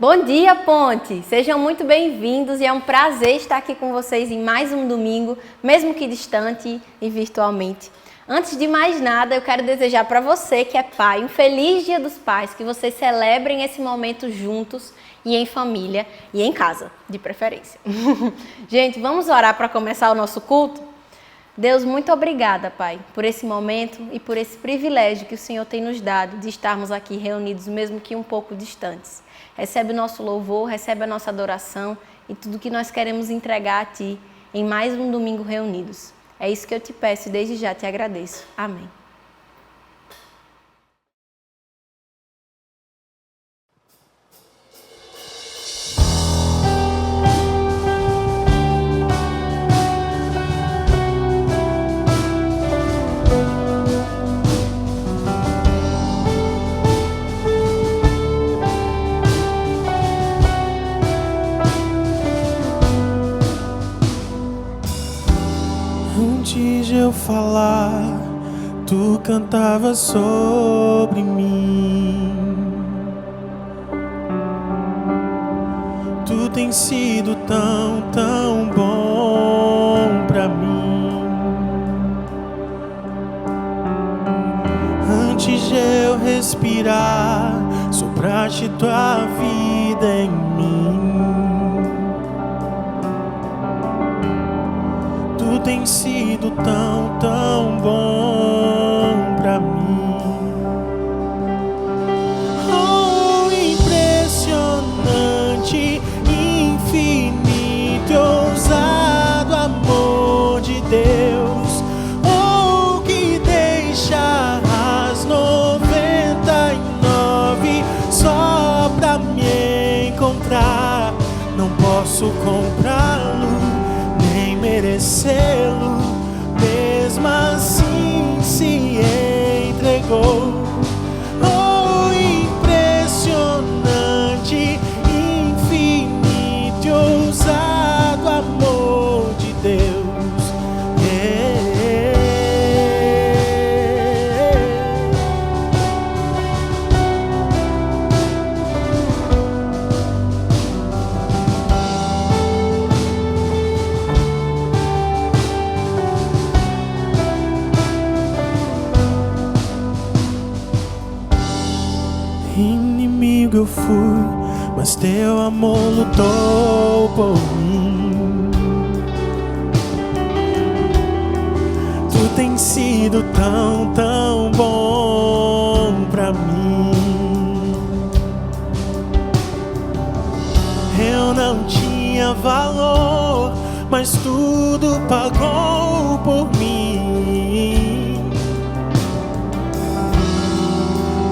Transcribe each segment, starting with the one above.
Bom dia, Ponte! Sejam muito bem-vindos e é um prazer estar aqui com vocês em mais um domingo, mesmo que distante e virtualmente. Antes de mais nada, eu quero desejar para você que é pai um feliz Dia dos Pais, que vocês celebrem esse momento juntos e em família e em casa, de preferência. Gente, vamos orar para começar o nosso culto? Deus, muito obrigada, Pai, por esse momento e por esse privilégio que o Senhor tem nos dado de estarmos aqui reunidos, mesmo que um pouco distantes. Recebe o nosso louvor, recebe a nossa adoração e tudo que nós queremos entregar a Ti em mais um domingo reunidos. É isso que eu te peço e desde já te agradeço. Amém. Antes de eu falar, tu cantava sobre mim. Tu tens sido tão, tão bom pra mim. Antes de eu respirar, sopraste tua vida em mim. Tu tens sido tão, tão bom pra mim. Oh, impressionante, infinito e ousado amor de Deus. Oh, que deixa as 99 só pra me encontrar. Não posso comprá-lo, merecê-lo, mesmo assim se entregou. Oh, impressionante, infinito e ousado amor de Deus. Inimigo eu fui, mas teu amor lutou por mim. Tu tens sido tão, tão bom pra mim. Eu não tinha valor, mas tudo pagou por mim.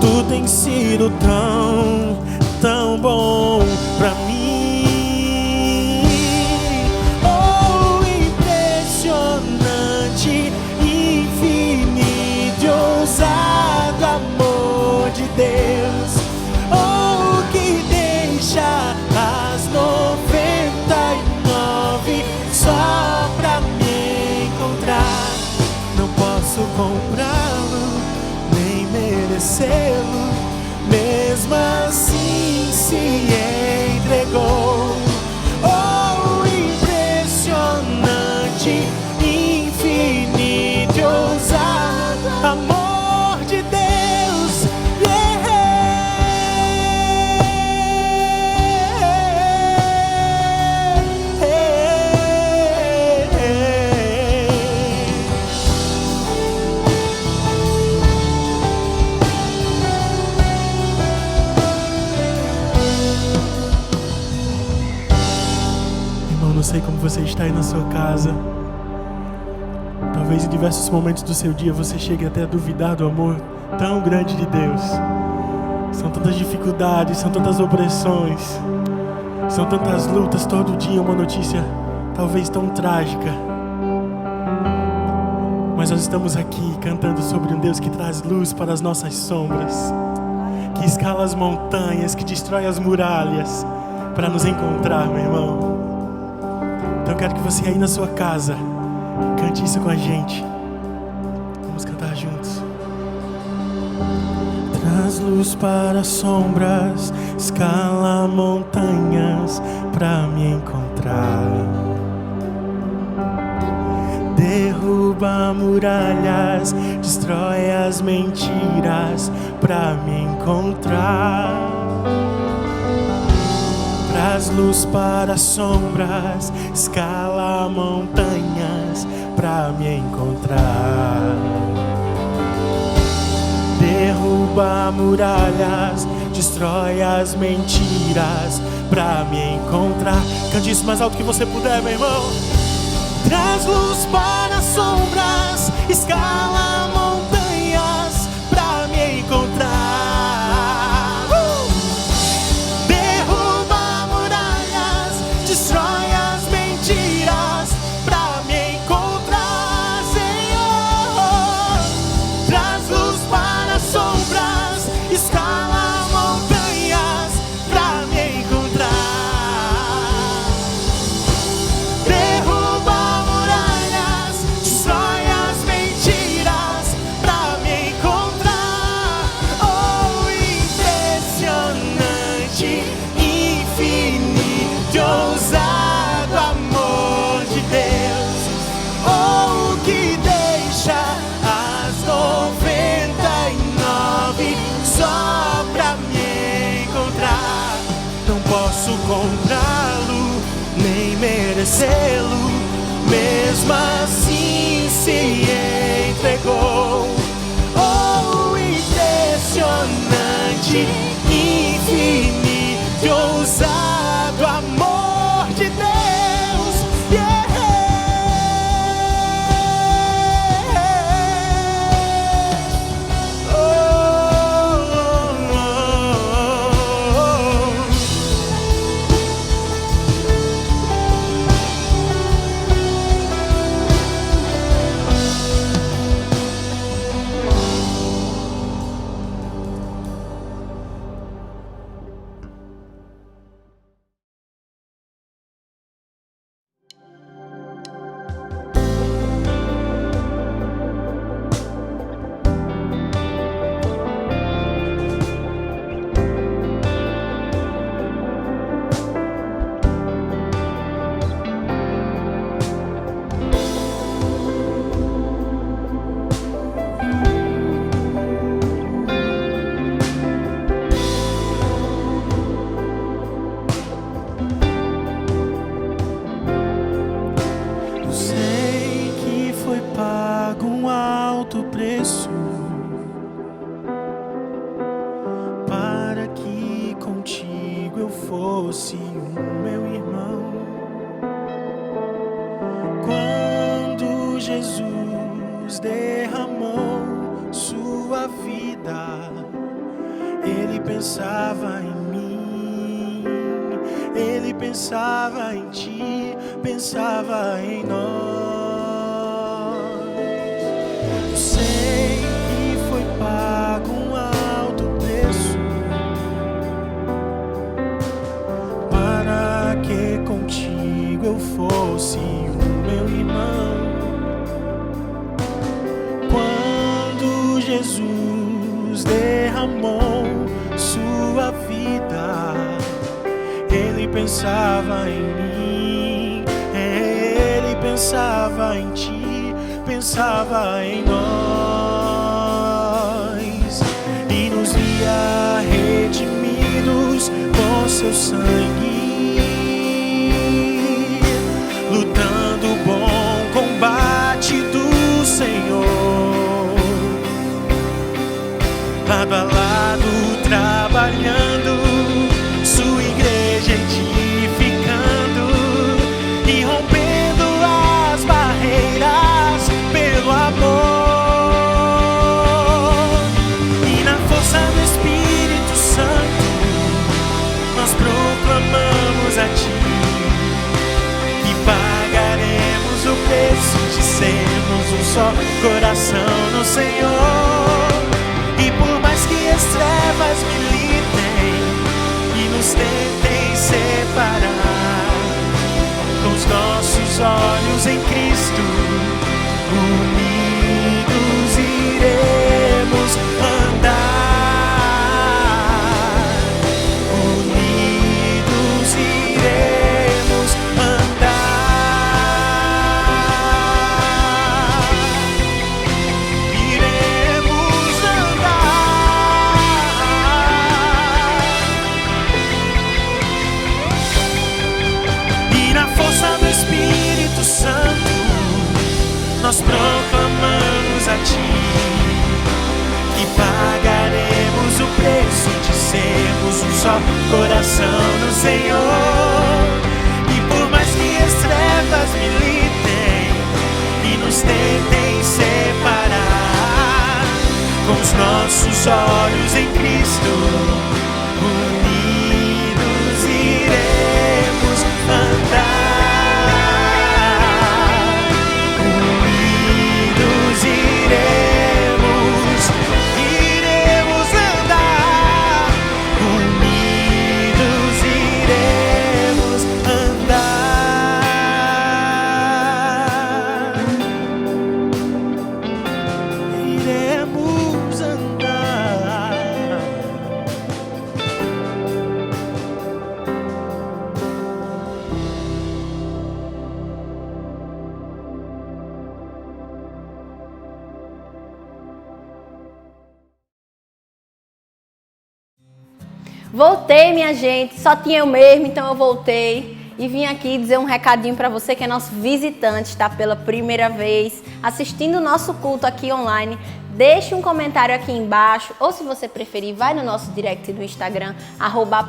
Tu tens sido tão, tão bom pra mim. Oh, impressionante, infinito e ousado amor de Deus. Oh, que deixa as 99 só pra me encontrar. Não posso comprá-lo, nem merecê-lo, mesmo assim se entregou. Oh, impressionante, infinito e ousado amor de Deus. Não sei como você está aí na sua casa. Talvez em diversos momentos do seu dia você chegue até a duvidar do amor tão grande de Deus. São tantas dificuldades, são tantas opressões, são tantas lutas todo dia, uma notícia talvez tão trágica. Mas nós estamos aqui cantando sobre um Deus que traz luz para as nossas sombras, que escala as montanhas, que destrói as muralhas para nos encontrar, meu irmão. Então eu quero que você aí na sua casa cante isso com a gente. Vamos cantar juntos. Traz luz para as sombras, escala montanhas pra me encontrar. Derruba muralhas, destrói as mentiras pra me encontrar. Traz luz para as sombras, escala montanhas pra me encontrar. Derruba muralhas, destrói as mentiras pra me encontrar. Cante isso mais alto que você puder, meu irmão. Traz luz para as sombras, escala montanhas pra me encontrar. Derruba muralhas, destrói as mentiras pra me encontrar, Senhor. Traz luz para as sombras, escala montanhas pra me encontrar. Derruba muralhas, destrói as mentiras pra me encontrar. Oh, impressionante, infinito, ousado amor de Deus. Oh, que deixa as 99 só pra me encontrar. Não posso comprá-lo, nem merecê-lo, mesmo assim se entregou. Oh, impressionante, infinito, ousado amor de Deus. Yeah. Oh, oh, oh, oh. Eu sei que foi pago um alto preço para que contigo eu fosse o meu irmão. Quando Jesus derramou sua vida, Ele pensava em mim, Ele pensava em ti, pensava em nós. Eu sei que foi pago um alto preço para que contigo eu fosse o meu irmão. Quando Jesus derramou sua vida, Ele pensava em mim, Ele pensava em ti, pensava em nós, e nos via redimidos com seu sangue, lutando o bom combate do Senhor, lado a lado trabalhando, sua igreja edificando e rompendo as barreiras pelo amor. E na força do Espírito Santo nós proclamamos a ti que pagaremos o preço de sermos um só coração no Senhor. E por mais que as trevas militem e nos tentem separar, com os nossos olhos em Cristo, unidos iremos andar. só coração no Senhor. E por mais que as trevas militem e nos tentem separar, com os nossos olhos em Cristo, unidos iremos andar. Unidos iremos andar. Unidos iremos andar. Iremos andar. Voltei, minha gente, só tinha eu mesmo, então eu voltei e vim aqui dizer um recadinho para você que é nosso visitante, está pela primeira vez assistindo o nosso culto aqui online. Deixe um comentário aqui embaixo, ou se você preferir, vai no nosso direct do Instagram,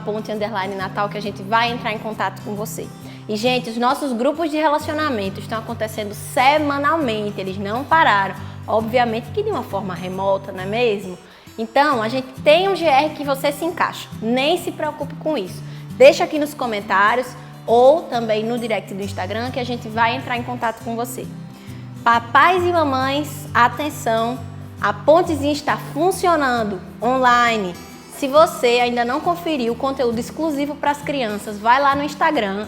@ponte_natal, que a gente vai entrar em contato com você. E, gente, os nossos grupos de relacionamento estão acontecendo semanalmente, eles não pararam. Obviamente que de uma forma remota, não é mesmo? Então, a gente tem um GR que você se encaixa, nem se preocupe com isso. Deixa aqui nos comentários ou também no direct do Instagram que a gente vai entrar em contato com você. Papais e mamães, atenção, a Pontezinha está funcionando online. Se você ainda não conferiu o conteúdo exclusivo para as crianças, vai lá no Instagram,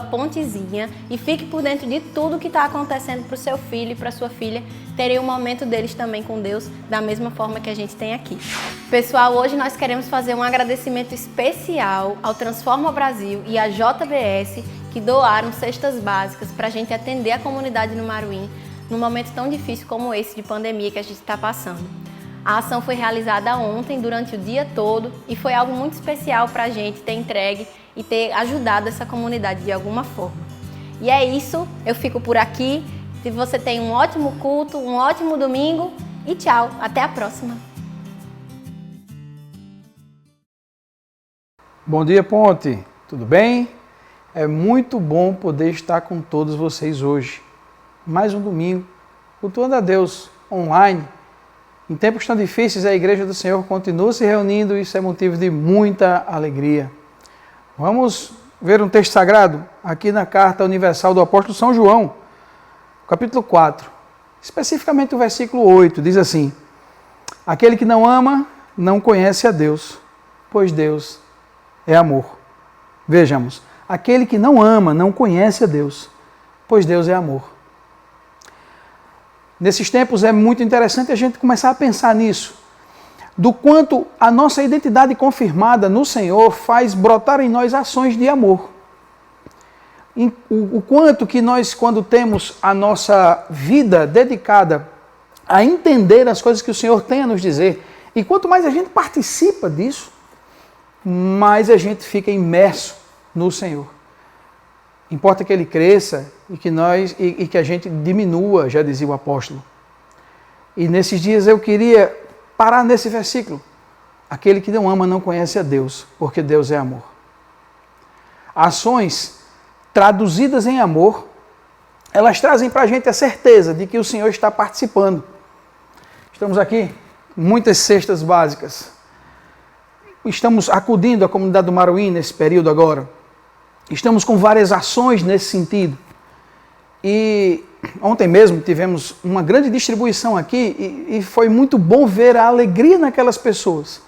@pontezinha, e fique por dentro de tudo que está acontecendo para o seu filho e para sua filha terem um momento deles também com Deus, da mesma forma que a gente tem aqui. Pessoal, hoje nós queremos fazer um agradecimento especial ao Transforma Brasil e à JBS, que doaram cestas básicas para a gente atender a comunidade no Maruim, num momento tão difícil como esse de pandemia que a gente está passando. A ação foi realizada ontem, durante o dia todo, e foi algo muito especial para a gente ter entregue e ter ajudado essa comunidade de alguma forma. E é isso, eu fico por aqui. Se você tem um ótimo culto, um ótimo domingo e tchau, até a próxima. Bom dia, Ponte, tudo bem? É muito bom poder estar com todos vocês hoje. Mais um domingo, cultuando a Deus online. Em tempos tão difíceis, a Igreja do Senhor continua se reunindo e isso é motivo de muita alegria. Vamos ver um texto sagrado aqui na Carta Universal do Apóstolo São João, capítulo 4, especificamente o versículo 8, diz assim: aquele que não ama não conhece a Deus, pois Deus é amor. Vejamos, aquele que não ama não conhece a Deus, pois Deus é amor. Nesses tempos é muito interessante a gente começar a pensar nisso, do quanto a nossa identidade confirmada no Senhor faz brotar em nós ações de amor. O quanto que nós, quando temos a nossa vida dedicada a entender as coisas que o Senhor tem a nos dizer, e quanto mais a gente participa disso, mais a gente fica imerso no Senhor. Importa que Ele cresça e que a gente diminua, já dizia o apóstolo. E nesses dias eu queria parar nesse versículo. Aquele que não ama não conhece a Deus, porque Deus é amor. Ações traduzidas em amor, elas trazem para a gente a certeza de que o Senhor está participando. Estamos aqui, muitas cestas básicas. Estamos acudindo à comunidade do Maruim nesse período agora. Estamos com várias ações nesse sentido. E ontem mesmo tivemos uma grande distribuição aqui e foi muito bom ver a alegria naquelas pessoas,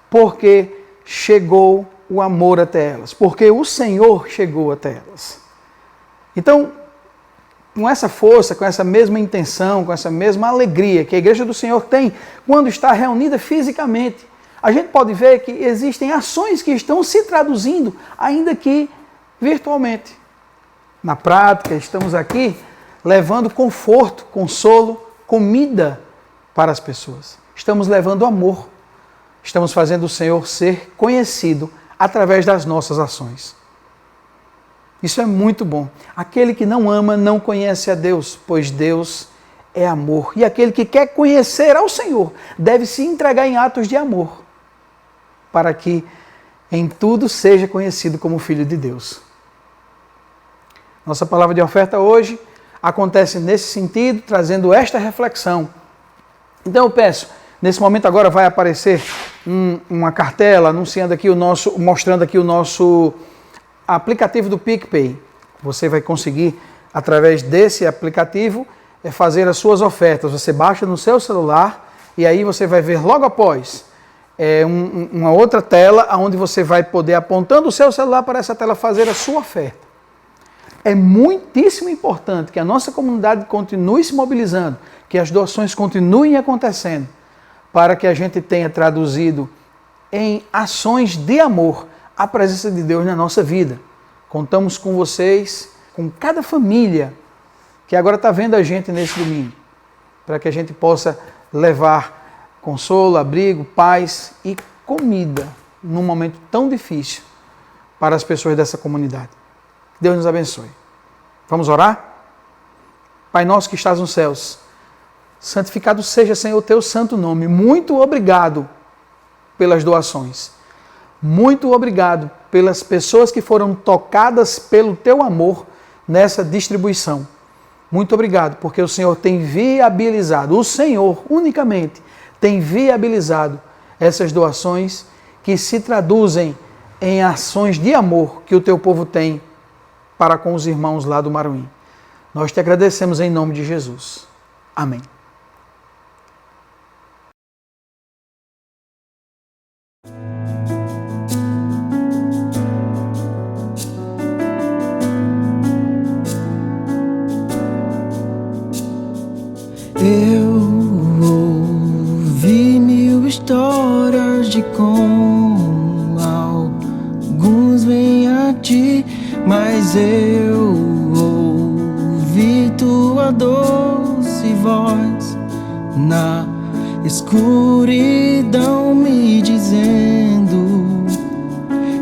porque chegou o amor até elas, porque o Senhor chegou até elas. Então, com essa força, com essa mesma intenção, com essa mesma alegria que a Igreja do Senhor tem quando está reunida fisicamente, a gente pode ver que existem ações que estão se traduzindo, ainda que virtualmente. Na prática, estamos aqui levando conforto, consolo, comida para as pessoas. Estamos levando amor. Estamos fazendo o Senhor ser conhecido através das nossas ações. Isso é muito bom. Aquele que não ama não conhece a Deus, pois Deus é amor. E aquele que quer conhecer ao Senhor deve se entregar em atos de amor, para que em tudo seja conhecido como Filho de Deus. Nossa palavra de oferta hoje acontece nesse sentido, trazendo esta reflexão. Então eu peço, nesse momento agora vai aparecer uma cartela anunciando aqui mostrando aqui o nosso aplicativo do PicPay. Você vai conseguir, através desse aplicativo, fazer as suas ofertas. Você baixa no seu celular e aí você vai ver logo após uma outra tela, onde você vai poder, apontando o seu celular para essa tela, fazer a sua oferta. É muitíssimo importante que a nossa comunidade continue se mobilizando, que as doações continuem acontecendo, para que a gente tenha traduzido em ações de amor a presença de Deus na nossa vida. Contamos com vocês, com cada família que agora está vendo a gente nesse domingo, para que a gente possa levar consolo, abrigo, paz e comida num momento tão difícil para as pessoas dessa comunidade. Deus nos abençoe. Vamos orar? Pai nosso que estás nos céus, santificado seja, Senhor, o teu santo nome. Muito obrigado pelas doações. Muito obrigado pelas pessoas que foram tocadas pelo teu amor nessa distribuição. Muito obrigado, porque o Senhor tem viabilizado, o Senhor unicamente tem viabilizado essas doações que se traduzem em ações de amor que o teu povo tem para com os irmãos lá do Maruim. Nós te agradecemos em nome de Jesus. Amém. Eu ouvi 1000 histórias de como alguns vêm a ti, mas eu ouvi tua doce voz na escuridão me dizendo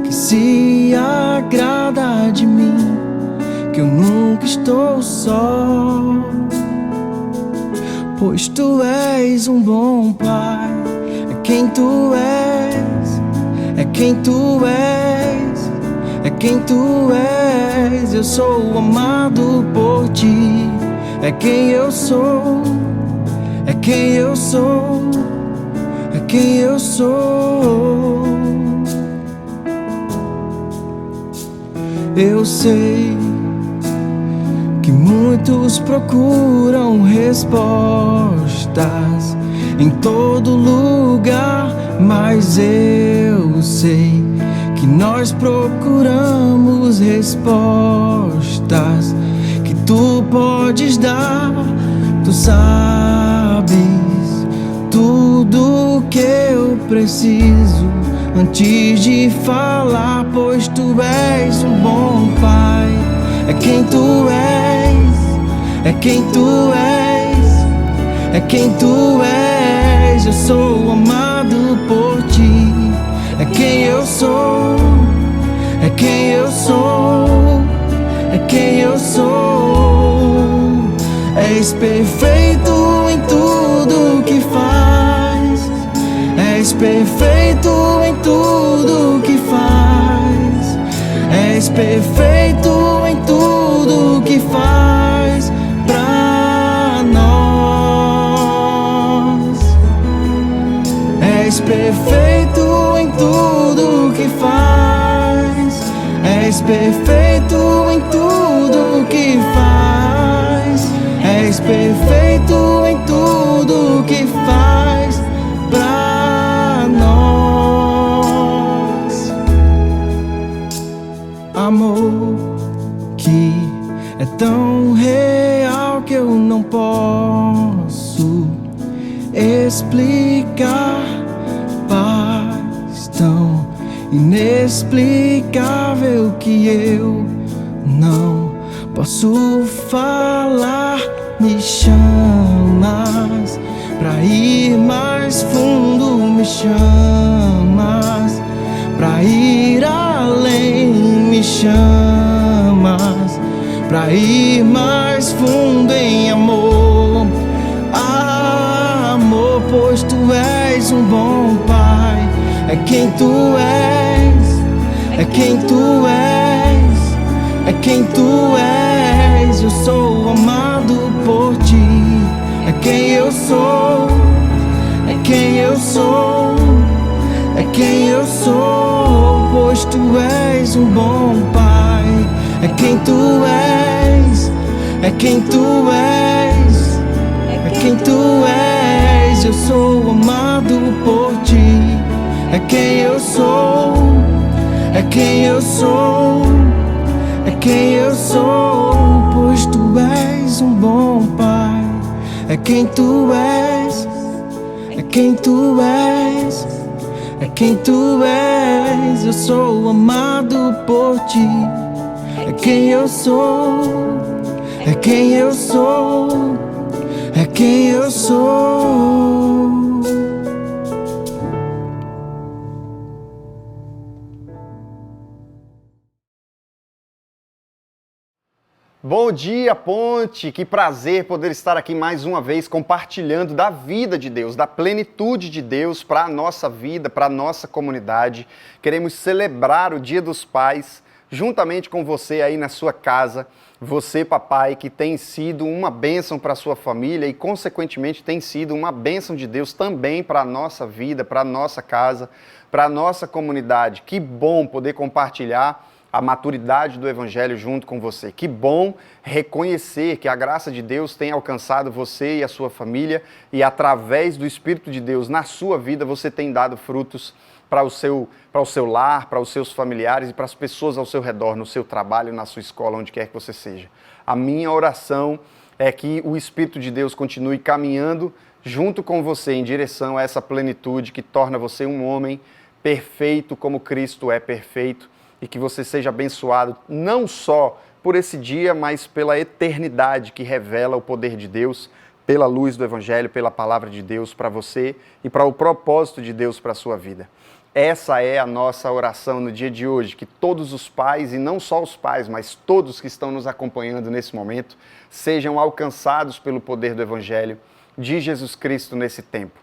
que se agrada de mim, que eu nunca estou só. Pois tu és um bom pai, é quem tu és, é quem tu és, é quem tu és. Eu sou amado por ti, é quem eu sou, é quem eu sou, é quem eu sou. Eu sei que muitos procuram respostas em todo lugar, mas eu sei que nós procuramos respostas que tu podes dar. Tu sabes tudo o que eu preciso antes de falar, pois tu és um bom pai. É quem tu és, é quem tu és, é quem tu és. Eu sou amado por ti, é quem eu sou, é quem eu sou, é quem eu sou. És perfeito em tudo que faz, és perfeito em tudo que faz, és perfeito em tudo que faz pra nós. És perfeito em tudo que faz, és perfeito em tudo que faz, és perfeito em tudo que faz pra nós. Amor que é tão real que eu não posso explicar, paz tão inexplicável que eu não posso falar. Me chamas pra ir mais fundo, me chamas pra ir além, me chamas pra ir mais fundo em amor. Amor, pois tu és um bom pai, é quem tu és, é quem tu és, é quem tu és. Eu sou amado por ti, é quem eu sou, é quem eu sou, é quem eu sou. Pois tu és um bom pai, é quem tu és, é quem tu és, é quem tu és. Eu sou amado por ti, é quem eu sou, é quem eu sou, é quem eu sou. Pois tu és um bom pai, é quem tu és, é quem tu és, é quem tu és. Eu sou amado por ti, é quem eu sou, é quem eu sou, é quem eu sou. Bom dia, Ponte! Que prazer poder estar aqui mais uma vez compartilhando da vida de Deus, da plenitude de Deus para a nossa vida, para a nossa comunidade. Queremos celebrar o Dia dos Pais juntamente com você aí na sua casa. Você, papai, que tem sido uma bênção para a sua família e, consequentemente, tem sido uma bênção de Deus também para a nossa vida, para a nossa casa, para a nossa comunidade. Que bom poder compartilhar a maturidade do Evangelho junto com você. Que bom reconhecer que a graça de Deus tem alcançado você e a sua família e através do Espírito de Deus na sua vida você tem dado frutos para o seu lar, para os seus familiares e para as pessoas ao seu redor, no seu trabalho, na sua escola, onde quer que você seja. A minha oração é que o Espírito de Deus continue caminhando junto com você em direção a essa plenitude que torna você um homem perfeito como Cristo é perfeito, e que você seja abençoado não só por esse dia, mas pela eternidade que revela o poder de Deus, pela luz do Evangelho, pela palavra de Deus para você e para o propósito de Deus para a sua vida. Essa é a nossa oração no dia de hoje, que todos os pais, e não só os pais, mas todos que estão nos acompanhando nesse momento, sejam alcançados pelo poder do Evangelho de Jesus Cristo nesse tempo.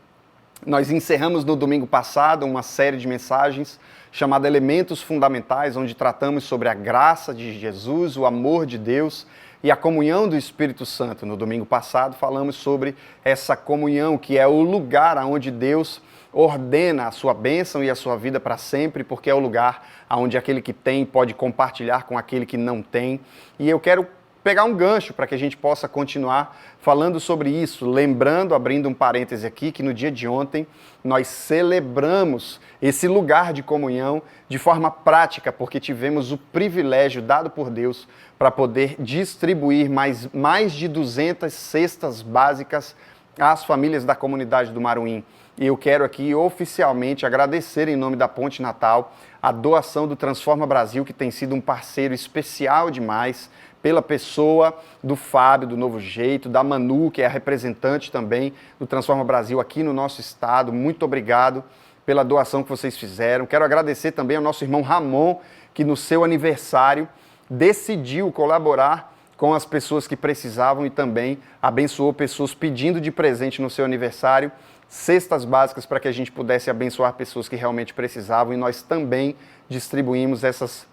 Nós encerramos no domingo passado uma série de mensagens chamada Elementos Fundamentais, onde tratamos sobre a graça de Jesus, o amor de Deus e a comunhão do Espírito Santo. No domingo passado falamos sobre essa comunhão, que é o lugar onde Deus ordena a sua bênção e a sua vida para sempre, porque é o lugar onde aquele que tem pode compartilhar com aquele que não tem. E eu quero pegar um gancho para que a gente possa continuar falando sobre isso, lembrando, abrindo um parêntese aqui, que no dia de ontem nós celebramos esse lugar de comunhão de forma prática, porque tivemos o privilégio dado por Deus para poder distribuir mais de 200 cestas básicas às famílias da comunidade do Maruim. E eu quero aqui oficialmente agradecer em nome da Ponte Natal a doação do Transforma Brasil, que tem sido um parceiro especial demais, pela pessoa do Fábio, do Novo Jeito, da Manu, que é a representante também do Transforma Brasil aqui no nosso estado. Muito obrigado pela doação que vocês fizeram. Quero agradecer também ao nosso irmão Ramon, que no seu aniversário decidiu colaborar com as pessoas que precisavam e também abençoou pessoas pedindo de presente no seu aniversário cestas básicas para que a gente pudesse abençoar pessoas que realmente precisavam, e nós também distribuímos essas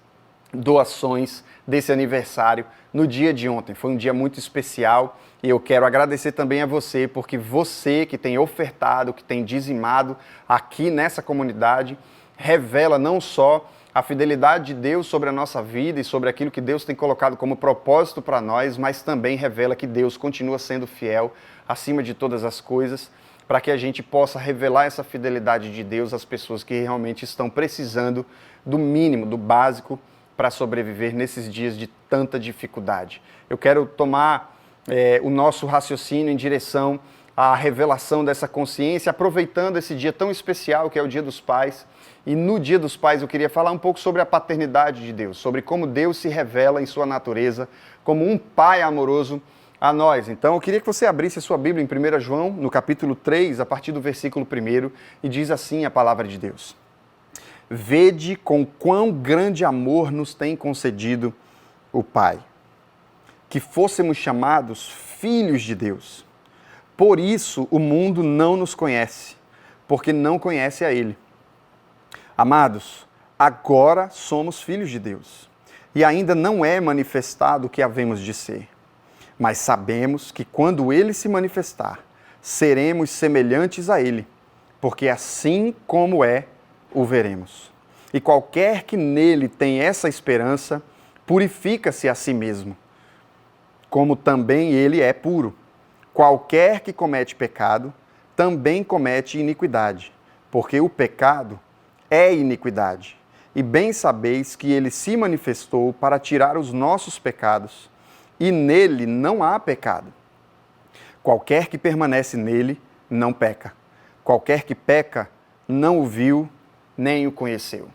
doações desse aniversário no dia de ontem. Foi um dia muito especial e eu quero agradecer também a você, porque você que tem ofertado, que tem dizimado aqui nessa comunidade, revela não só a fidelidade de Deus sobre a nossa vida e sobre aquilo que Deus tem colocado como propósito para nós, mas também revela que Deus continua sendo fiel acima de todas as coisas, para que a gente possa revelar essa fidelidade de Deus às pessoas que realmente estão precisando do mínimo, do básico, para sobreviver nesses dias de tanta dificuldade. Eu quero tomar o nosso raciocínio em direção à revelação dessa consciência, aproveitando esse dia tão especial que é o Dia dos Pais. E no Dia dos Pais eu queria falar um pouco sobre a paternidade de Deus, sobre como Deus se revela em sua natureza como um pai amoroso a nós. Então eu queria que você abrisse a sua Bíblia em 1 João, no capítulo 3, a partir do versículo 1, e diz assim a palavra de Deus: Vede com quão grande amor nos tem concedido o Pai, que fôssemos chamados filhos de Deus. Por isso o mundo não nos conhece, porque não conhece a Ele. Amados, agora somos filhos de Deus. E ainda não é manifestado o que havemos de ser. Mas sabemos que quando ele se manifestar, seremos semelhantes a ele, porque assim como é, o veremos. E qualquer que nele tem essa esperança, purifica-se a si mesmo, como também ele é puro. Qualquer que comete pecado, também comete iniquidade, porque o pecado é iniquidade. E bem sabeis que ele se manifestou para tirar os nossos pecados, e nele não há pecado. Qualquer que permanece nele, não peca. Qualquer que peca, não o viu, nem o conheceu.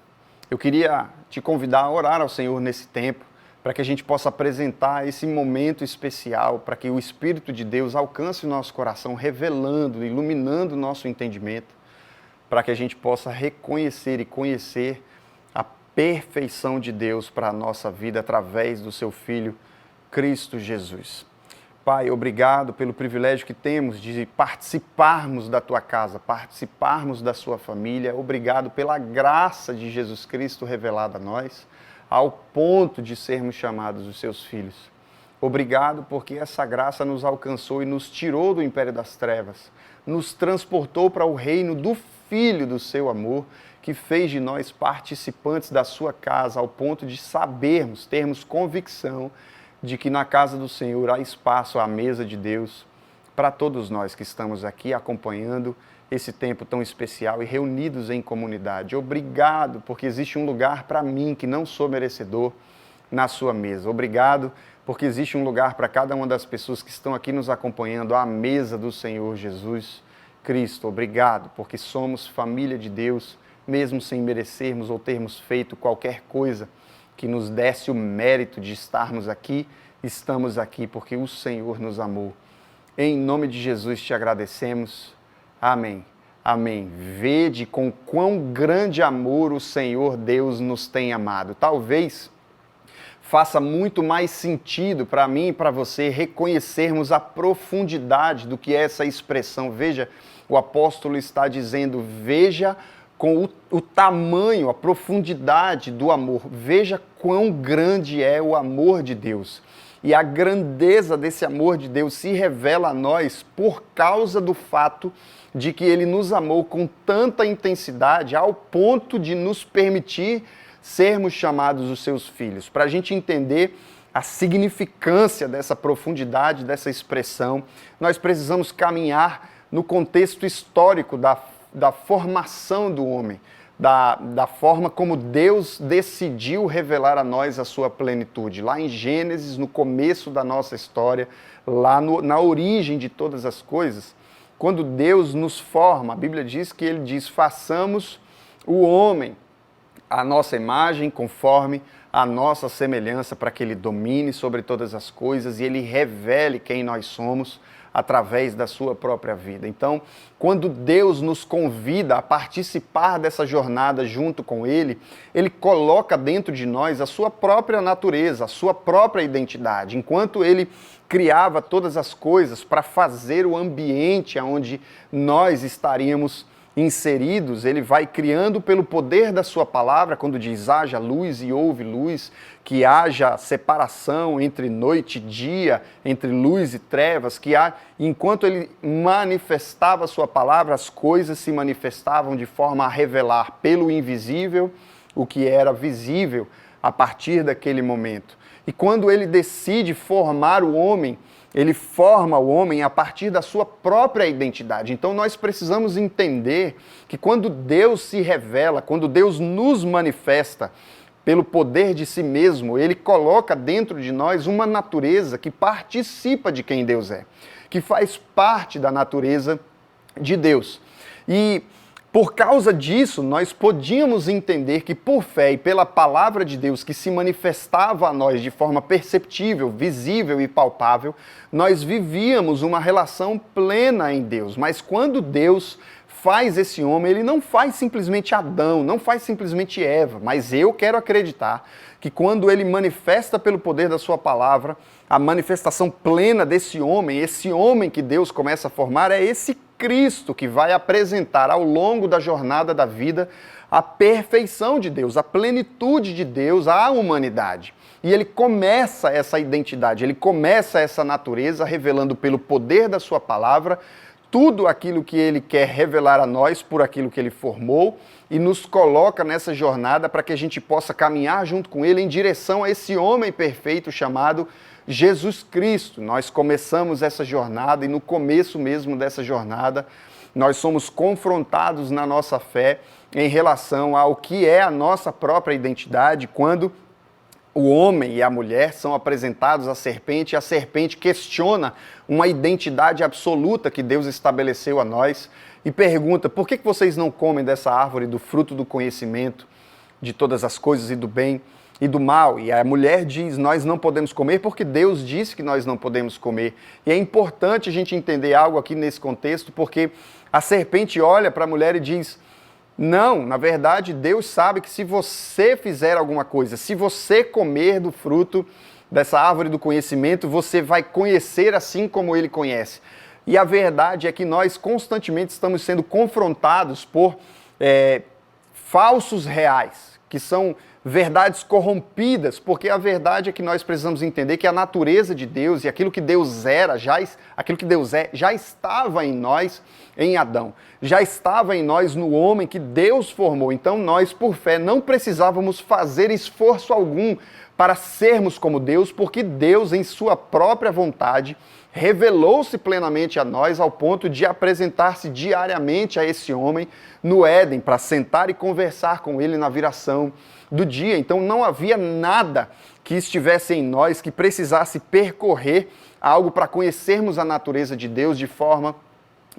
Eu queria te convidar a orar ao Senhor nesse tempo, para que a gente possa apresentar esse momento especial, para que o Espírito de Deus alcance o nosso coração, revelando, iluminando o nosso entendimento, para que a gente possa reconhecer e conhecer a perfeição de Deus para a nossa vida através do seu Filho, Cristo Jesus. Pai, obrigado pelo privilégio que temos de participarmos da tua casa, participarmos da sua família. Obrigado pela graça de Jesus Cristo revelada a nós, ao ponto de sermos chamados os seus filhos. Obrigado porque essa graça nos alcançou e nos tirou do império das trevas, nos transportou para o reino do Filho do seu amor, que fez de nós participantes da sua casa, ao ponto de sabermos, termos convicção de que na casa do Senhor há espaço à mesa de Deus para todos nós que estamos aqui acompanhando esse tempo tão especial e reunidos em comunidade. Obrigado, porque existe um lugar para mim que não sou merecedor na sua mesa. Obrigado, porque existe um lugar para cada uma das pessoas que estão aqui nos acompanhando à mesa do Senhor Jesus Cristo. Obrigado, porque somos família de Deus, mesmo sem merecermos ou termos feito qualquer coisa que nos desse o mérito de estarmos aqui, estamos aqui porque o Senhor nos amou. Em nome de Jesus te agradecemos. Amém. Amém. Vede com quão grande amor o Senhor Deus nos tem amado. Talvez faça muito mais sentido para mim e para você reconhecermos a profundidade do que é essa expressão. Veja, o apóstolo está dizendo, veja com o tamanho, a profundidade do amor. Veja quão grande é o amor de Deus. E a grandeza desse amor de Deus se revela a nós por causa do fato de que Ele nos amou com tanta intensidade ao ponto de nos permitir sermos chamados os seus filhos. Para a gente entender a significância dessa profundidade, dessa expressão, nós precisamos caminhar no contexto histórico da formação do homem, da forma como Deus decidiu revelar a nós a sua plenitude. Lá em Gênesis, no começo da nossa história, lá na origem de todas as coisas, quando Deus nos forma, a Bíblia diz que Ele diz, façamos o homem a nossa imagem, conforme a nossa semelhança, para que Ele domine sobre todas as coisas e Ele revele quem nós somos através da sua própria vida. Então, quando Deus nos convida a participar dessa jornada junto com Ele, Ele coloca dentro de nós a sua própria natureza, a sua própria identidade. Enquanto Ele criava todas as coisas para fazer o ambiente onde nós estaríamos inseridos, Ele vai criando pelo poder da sua palavra, quando diz haja luz e houve luz, que haja separação entre noite e dia, entre luz e trevas, enquanto Ele manifestava a sua palavra, as coisas se manifestavam de forma a revelar pelo invisível o que era visível a partir daquele momento. E quando Ele decide formar o homem, Ele forma o homem a partir da sua própria identidade. Então nós precisamos entender que quando Deus se revela, quando Deus nos manifesta pelo poder de si mesmo, Ele coloca dentro de nós uma natureza que participa de quem Deus é, que faz parte da natureza de Deus. E por causa disso, nós podíamos entender que por fé e pela palavra de Deus que se manifestava a nós de forma perceptível, visível e palpável, nós vivíamos uma relação plena em Deus. Mas quando Deus faz esse homem, ele não faz simplesmente Adão, não faz simplesmente Eva, mas eu quero acreditar que quando ele manifesta pelo poder da sua palavra, a manifestação plena desse homem, esse homem que Deus começa a formar, é esse Cristo que vai apresentar ao longo da jornada da vida a perfeição de Deus, a plenitude de Deus à humanidade. E ele começa essa identidade, ele começa essa natureza revelando pelo poder da sua palavra tudo aquilo que ele quer revelar a nós por aquilo que ele formou e nos coloca nessa jornada para que a gente possa caminhar junto com ele em direção a esse homem perfeito chamado Jesus Cristo. Nós começamos essa jornada e no começo mesmo dessa jornada nós somos confrontados na nossa fé em relação ao que é a nossa própria identidade quando o homem e a mulher são apresentados à serpente e a serpente questiona uma identidade absoluta que Deus estabeleceu a nós e pergunta: por que vocês não comem dessa árvore do fruto do conhecimento de todas as coisas e do bem e do mal? E a mulher diz: nós não podemos comer porque Deus disse que nós não podemos comer. E é importante a gente entender algo aqui nesse contexto, porque a serpente olha para a mulher e diz: não, na verdade, Deus sabe que se você fizer alguma coisa, se você comer do fruto dessa árvore do conhecimento, você vai conhecer assim como Ele conhece. E a verdade é que nós constantemente estamos sendo confrontados por falsos reais, que são verdades corrompidas, porque a verdade é que nós precisamos entender que a natureza de Deus e aquilo que Deus era, aquilo que Deus é, já estava em nós em Adão, já estava em nós no homem que Deus formou. Então nós, por fé, não precisávamos fazer esforço algum para sermos como Deus, porque Deus, em sua própria vontade, revelou-se plenamente a nós ao ponto de apresentar-se diariamente a esse homem no Éden, para sentar e conversar com ele na viração do dia. Então não havia nada que estivesse em nós que precisasse percorrer algo para conhecermos a natureza de Deus de forma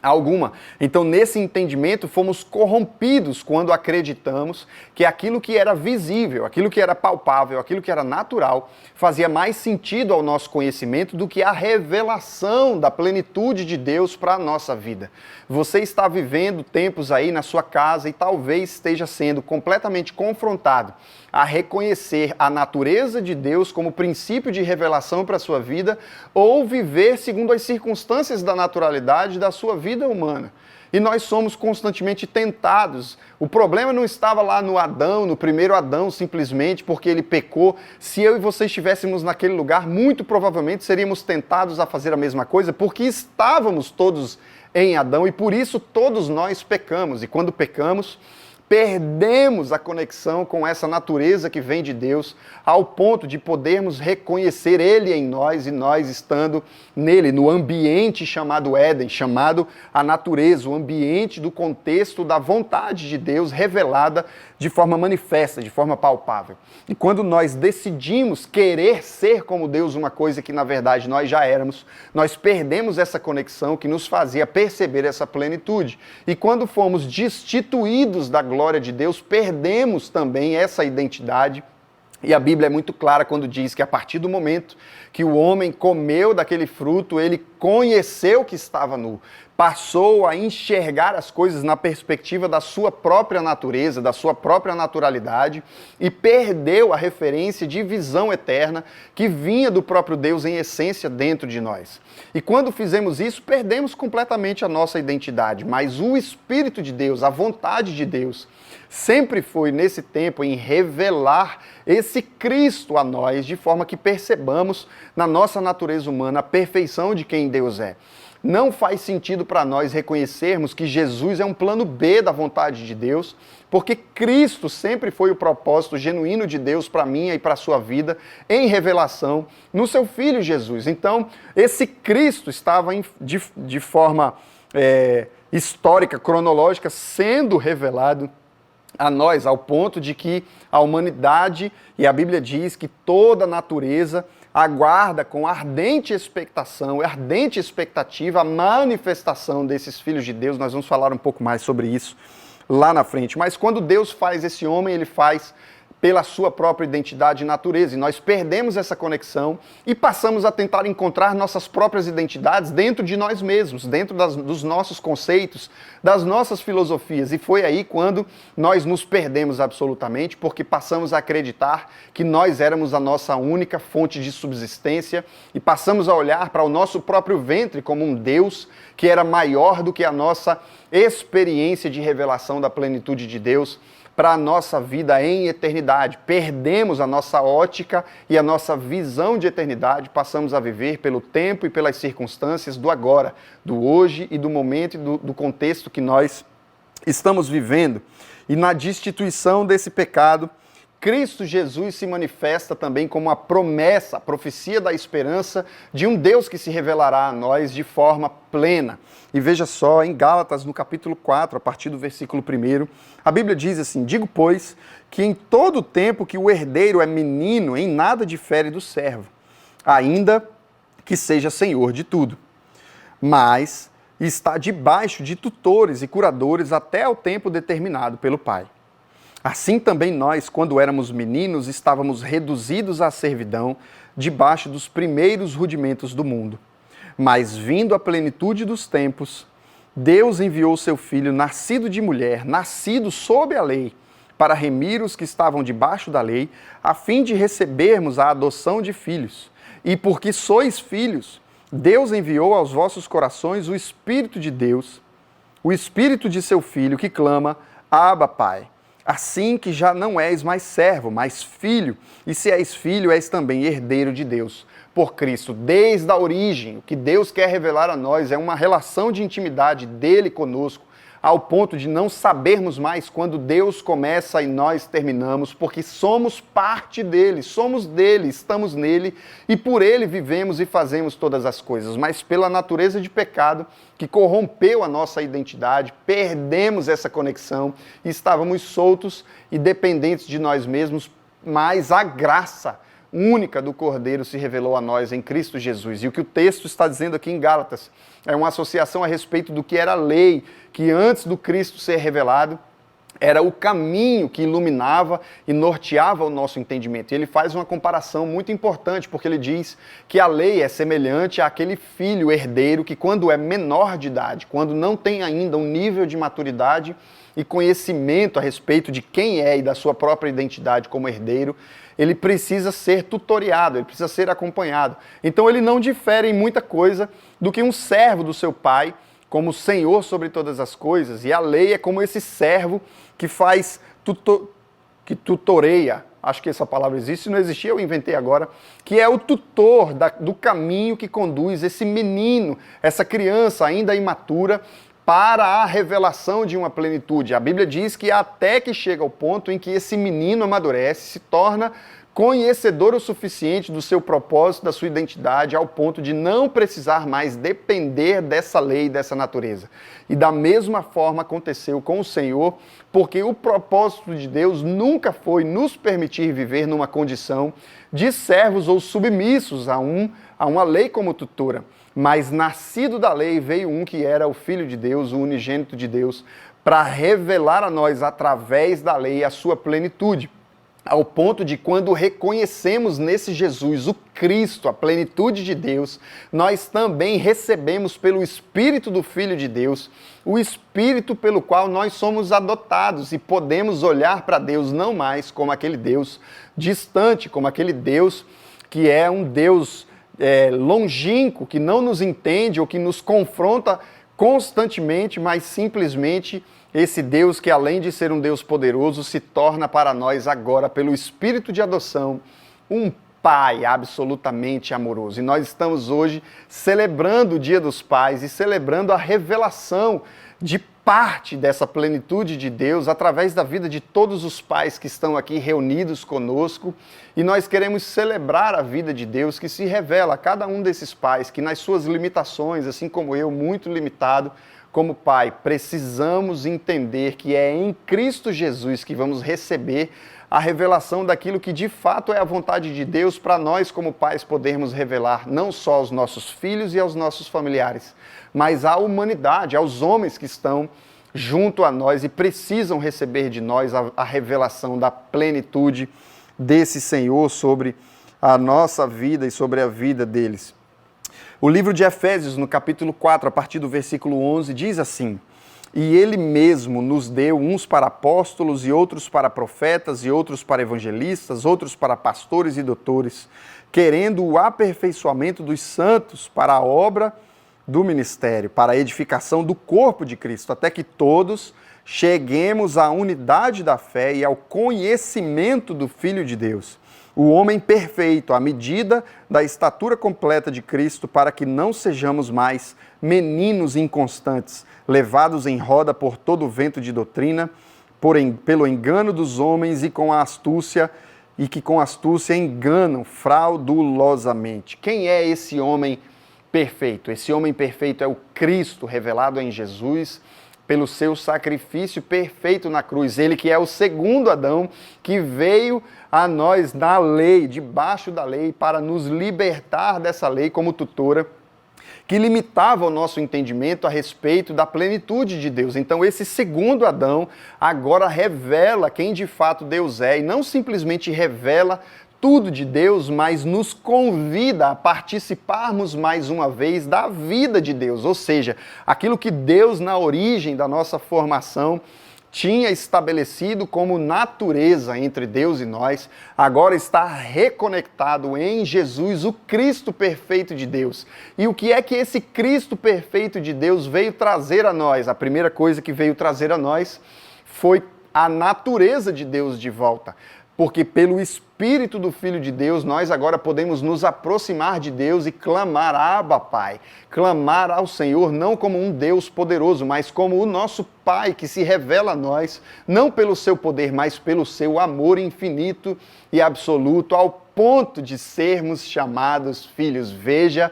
alguma. Então, nesse entendimento, fomos corrompidos quando acreditamos que aquilo que era visível, aquilo que era palpável, aquilo que era natural, fazia mais sentido ao nosso conhecimento do que a revelação da plenitude de Deus para a nossa vida. Você está vivendo tempos aí na sua casa e talvez esteja sendo completamente confrontado a reconhecer a natureza de Deus como princípio de revelação para a sua vida ou viver segundo as circunstâncias da naturalidade da sua vida humana. E nós somos constantemente tentados. O problema não estava lá no Adão, no primeiro Adão, simplesmente porque ele pecou. Se eu e você estivéssemos naquele lugar, muito provavelmente seríamos tentados a fazer a mesma coisa, porque estávamos todos em Adão e por isso todos nós pecamos. E quando pecamos, perdemos a conexão com essa natureza que vem de Deus, ao ponto de podermos reconhecer Ele em nós e nós estando nele, no ambiente chamado Éden, chamado a natureza, o ambiente do contexto da vontade de Deus revelada de forma manifesta, de forma palpável. E quando nós decidimos querer ser como Deus, uma coisa que na verdade nós já éramos, nós perdemos essa conexão que nos fazia perceber essa plenitude. E quando fomos destituídos da glória de Deus, perdemos também essa identidade. E a Bíblia é muito clara quando diz que a partir do momento que o homem comeu daquele fruto, ele conheceu que estava nu, passou a enxergar as coisas na perspectiva da sua própria natureza, da sua própria naturalidade e perdeu a referência de visão eterna que vinha do próprio Deus em essência dentro de nós. E quando fizemos isso, perdemos completamente a nossa identidade, mas o Espírito de Deus, a vontade de Deus, sempre foi nesse tempo em revelar esse Cristo a nós, de forma que percebamos na nossa natureza humana a perfeição de quem Deus é. Não faz sentido para nós reconhecermos que Jesus é um plano B da vontade de Deus, porque Cristo sempre foi o propósito genuíno de Deus para a minha e para a sua vida, em revelação no seu Filho Jesus. Então, esse Cristo estava de forma histórica, cronológica, sendo revelado a nós, ao ponto de que a humanidade, e a Bíblia diz que toda a natureza aguarda com ardente expectação, ardente expectativa a manifestação desses filhos de Deus. Nós vamos falar um pouco mais sobre isso lá na frente. Mas quando Deus faz esse homem, ele faz pela sua própria identidade e natureza. E nós perdemos essa conexão e passamos a tentar encontrar nossas próprias identidades dentro de nós mesmos, dentro dos nossos conceitos, das nossas filosofias. E foi aí quando nós nos perdemos absolutamente, porque passamos a acreditar que nós éramos a nossa única fonte de subsistência e passamos a olhar para o nosso próprio ventre como um Deus que era maior do que a nossa experiência de revelação da plenitude de Deus para a nossa vida em eternidade. Perdemos a nossa ótica e a nossa visão de eternidade, passamos a viver pelo tempo e pelas circunstâncias do agora, do hoje e do momento e do contexto que nós estamos vivendo. E na destituição desse pecado, Cristo Jesus se manifesta também como a promessa, a profecia da esperança de um Deus que se revelará a nós de forma plena. E veja só, em Gálatas, no capítulo 4, a partir do versículo 1, a Bíblia diz assim: digo, pois, que em todo tempo que o herdeiro é menino, em nada difere do servo, ainda que seja senhor de tudo, mas está debaixo de tutores e curadores até o tempo determinado pelo Pai. Assim também nós, quando éramos meninos, estávamos reduzidos à servidão, debaixo dos primeiros rudimentos do mundo. Mas vindo a plenitude dos tempos, Deus enviou seu Filho, nascido de mulher, nascido sob a lei, para remir os que estavam debaixo da lei, a fim de recebermos a adoção de filhos. E porque sois filhos, Deus enviou aos vossos corações o Espírito de Deus, o Espírito de seu Filho, que clama: Abba, Pai. Assim que já não és mais servo, mas filho, e se és filho, és também herdeiro de Deus, por Cristo. Desde a origem, o que Deus quer revelar a nós é uma relação de intimidade dele conosco, ao ponto de não sabermos mais quando Deus começa e nós terminamos, porque somos parte dele, somos dele, estamos nele, e por ele vivemos e fazemos todas as coisas. Mas pela natureza de pecado, que corrompeu a nossa identidade, perdemos essa conexão e estávamos soltos e dependentes de nós mesmos, mas a graça única do Cordeiro se revelou a nós em Cristo Jesus. E o que o texto está dizendo aqui em Gálatas é uma associação a respeito do que era a lei, que antes do Cristo ser revelado, era o caminho que iluminava e norteava o nosso entendimento. E ele faz uma comparação muito importante, porque ele diz que a lei é semelhante àquele filho herdeiro que, quando é menor de idade, quando não tem ainda um nível de maturidade e conhecimento a respeito de quem é e da sua própria identidade como herdeiro, ele precisa ser tutoriado, ele precisa ser acompanhado. Então ele não difere em muita coisa do que um servo do seu pai, como senhor sobre todas as coisas, e a lei é como esse servo que faz, que tutoreia, acho que essa palavra existe, se não existia eu inventei agora, que é o tutor do caminho que conduz esse menino, essa criança ainda imatura, para a revelação de uma plenitude. A Bíblia diz que até que chega ao ponto em que esse menino amadurece, se torna conhecedor o suficiente do seu propósito, da sua identidade, ao ponto de não precisar mais depender dessa lei, dessa natureza. E da mesma forma aconteceu com o Senhor, porque o propósito de Deus nunca foi nos permitir viver numa condição de servos ou submissos a uma lei como tutora. Mas nascido da lei veio um que era o Filho de Deus, o unigênito de Deus, para revelar a nós através da lei a sua plenitude. Ao ponto de, quando reconhecemos nesse Jesus o Cristo, a plenitude de Deus, nós também recebemos pelo Espírito do Filho de Deus, o Espírito pelo qual nós somos adotados e podemos olhar para Deus não mais como aquele Deus distante, como aquele Deus que é um Deus longínquo, que não nos entende ou que nos confronta constantemente, mas simplesmente esse Deus que, além de ser um Deus poderoso, se torna para nós agora, pelo Espírito de adoção, um Pai absolutamente amoroso. E nós estamos hoje celebrando o Dia dos Pais e celebrando a revelação de parte dessa plenitude de Deus através da vida de todos os pais que estão aqui reunidos conosco, e nós queremos celebrar a vida de Deus que se revela a cada um desses pais, que nas suas limitações, assim como eu, muito limitado, como pai, precisamos entender que é em Cristo Jesus que vamos receber a revelação daquilo que de fato é a vontade de Deus para nós como pais podermos revelar não só aos nossos filhos e aos nossos familiares, mas à humanidade, aos homens que estão junto a nós e precisam receber de nós a revelação da plenitude desse Senhor sobre a nossa vida e sobre a vida deles. O livro de Efésios, no capítulo 4, a partir do versículo 11, diz assim: E Ele mesmo nos deu uns para apóstolos, e outros para profetas, e outros para evangelistas, outros para pastores e doutores, querendo o aperfeiçoamento dos santos para a obra do ministério, para a edificação do corpo de Cristo, até que todos cheguemos à unidade da fé e ao conhecimento do Filho de Deus, o homem perfeito, à medida da estatura completa de Cristo, para que não sejamos mais meninos inconstantes, levados em roda por todo o vento de doutrina, pelo engano dos homens e que com astúcia enganam fraudulosamente. Quem é esse homem perfeito? Esse homem perfeito é o Cristo revelado em Jesus, pelo seu sacrifício perfeito na cruz. Ele que é o segundo Adão, que veio a nós na lei, debaixo da lei, para nos libertar dessa lei como tutora, que limitava o nosso entendimento a respeito da plenitude de Deus. Então esse segundo Adão agora revela quem de fato Deus é, e não simplesmente revela tudo de Deus, mas nos convida a participarmos mais uma vez da vida de Deus, ou seja, aquilo que Deus na origem da nossa formação tinha estabelecido como natureza entre Deus e nós, agora está reconectado em Jesus, o Cristo perfeito de Deus. E o que é que esse Cristo perfeito de Deus veio trazer a nós? A primeira coisa que veio trazer a nós foi a natureza de Deus de volta. Porque pelo Espírito do Filho de Deus, nós agora podemos nos aproximar de Deus e clamar, Abba, Pai. Clamar ao Senhor não como um Deus poderoso, mas como o nosso Pai que se revela a nós, não pelo seu poder, mas pelo seu amor infinito e absoluto, ao ponto de sermos chamados filhos. Veja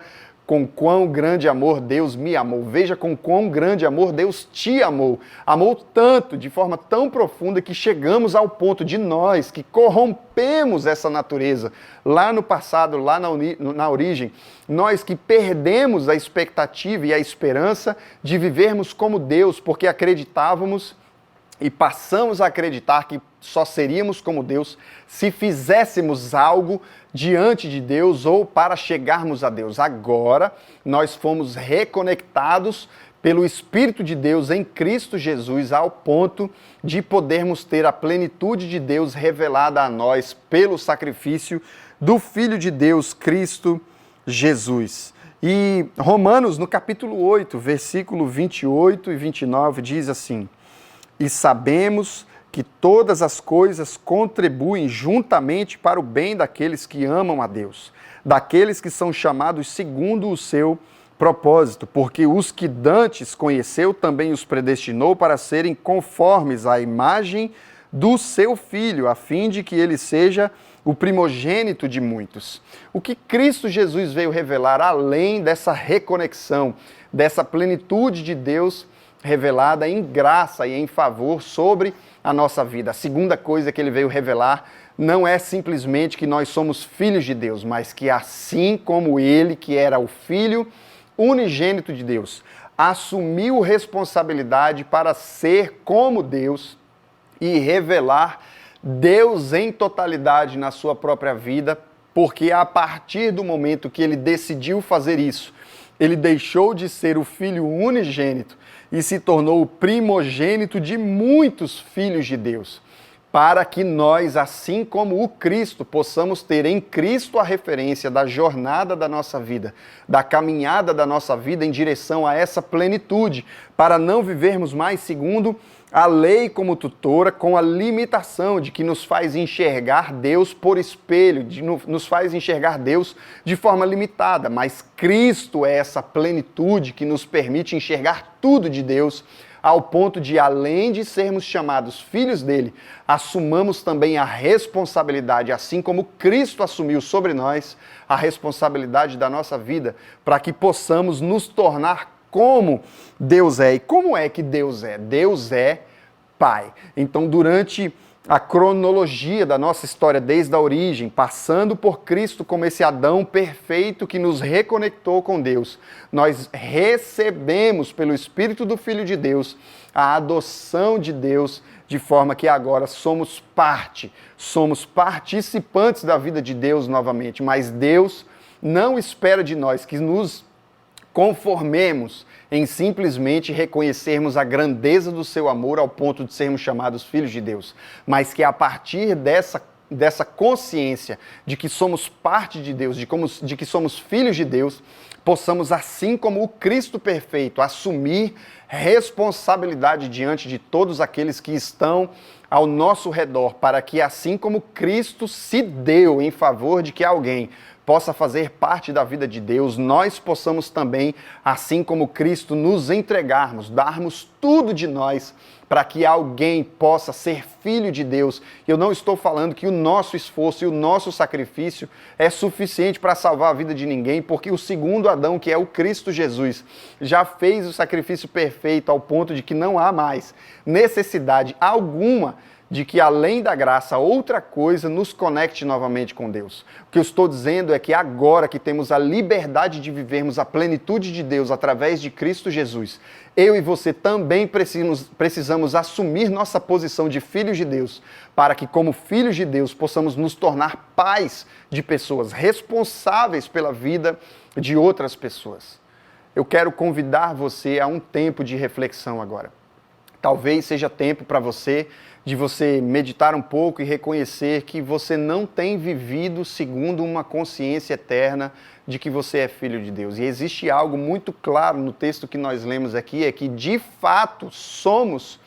com quão grande amor Deus me amou. Veja com quão grande amor Deus te amou. Amou tanto, de forma tão profunda, que chegamos ao ponto de nós, que corrompemos essa natureza, lá no passado, lá na origem, nós que perdemos a expectativa e a esperança de vivermos como Deus, porque acreditávamos e passamos a acreditar que só seríamos como Deus se fizéssemos algo diante de Deus ou para chegarmos a Deus. Agora, nós fomos reconectados pelo Espírito de Deus em Cristo Jesus ao ponto de podermos ter a plenitude de Deus revelada a nós pelo sacrifício do Filho de Deus, Cristo Jesus. E Romanos, no capítulo 8, versículo 28 e 29, diz assim: E sabemos que todas as coisas contribuem juntamente para o bem daqueles que amam a Deus, daqueles que são chamados segundo o seu propósito, porque os que dantes conheceu também os predestinou para serem conformes à imagem do seu Filho, a fim de que ele seja o primogênito de muitos. O que Cristo Jesus veio revelar, além dessa reconexão, dessa plenitude de Deus revelada em graça e em favor sobre a nossa vida. A segunda coisa que ele veio revelar não é simplesmente que nós somos filhos de Deus, mas que assim como ele, que era o Filho unigênito de Deus, assumiu responsabilidade para ser como Deus e revelar Deus em totalidade na sua própria vida, porque a partir do momento que ele decidiu fazer isso, ele deixou de ser o Filho unigênito e se tornou o primogênito de muitos filhos de Deus, para que nós, assim como o Cristo, possamos ter em Cristo a referência da jornada da nossa vida, da caminhada da nossa vida em direção a essa plenitude, para não vivermos mais segundo a lei como tutora, com a limitação de que nos faz enxergar Deus por espelho, nos faz enxergar Deus de forma limitada, mas Cristo é essa plenitude que nos permite enxergar tudo de Deus, ao ponto de, além de sermos chamados filhos dele, assumamos também a responsabilidade, assim como Cristo assumiu sobre nós a responsabilidade da nossa vida, para que possamos nos tornar como Deus é. E como é que Deus é? Deus é pai. Então, durante a cronologia da nossa história desde a origem, passando por Cristo como esse Adão perfeito que nos reconectou com Deus, nós recebemos pelo Espírito do Filho de Deus a adoção de Deus, de forma que agora somos participantes da vida de Deus novamente, mas Deus não espera de nós que nos conformemos em simplesmente reconhecermos a grandeza do seu amor ao ponto de sermos chamados filhos de Deus, mas que a partir dessa consciência de que somos parte de Deus, de que somos filhos de Deus, possamos, assim como o Cristo perfeito, assumir responsabilidade diante de todos aqueles que estão ao nosso redor, para que, assim como Cristo se deu em favor de que alguém possa fazer parte da vida de Deus, nós possamos também, assim como Cristo, nos entregarmos, darmos tudo de nós para que alguém possa ser filho de Deus. Eu não estou falando que o nosso esforço e o nosso sacrifício é suficiente para salvar a vida de ninguém, porque o segundo Adão, que é o Cristo Jesus, já fez o sacrifício perfeito ao ponto de que não há mais necessidade alguma de que, além da graça, outra coisa nos conecte novamente com Deus. O que eu estou dizendo é que agora que temos a liberdade de vivermos a plenitude de Deus através de Cristo Jesus, eu e você também precisamos assumir nossa posição de filhos de Deus, para que, como filhos de Deus, possamos nos tornar pais de pessoas, responsáveis pela vida de outras pessoas. Eu quero convidar você a um tempo de reflexão agora. Talvez seja tempo para você de você meditar um pouco e reconhecer que você não tem vivido segundo uma consciência eterna de que você é filho de Deus. E existe algo muito claro no texto que nós lemos aqui, é que de fato somos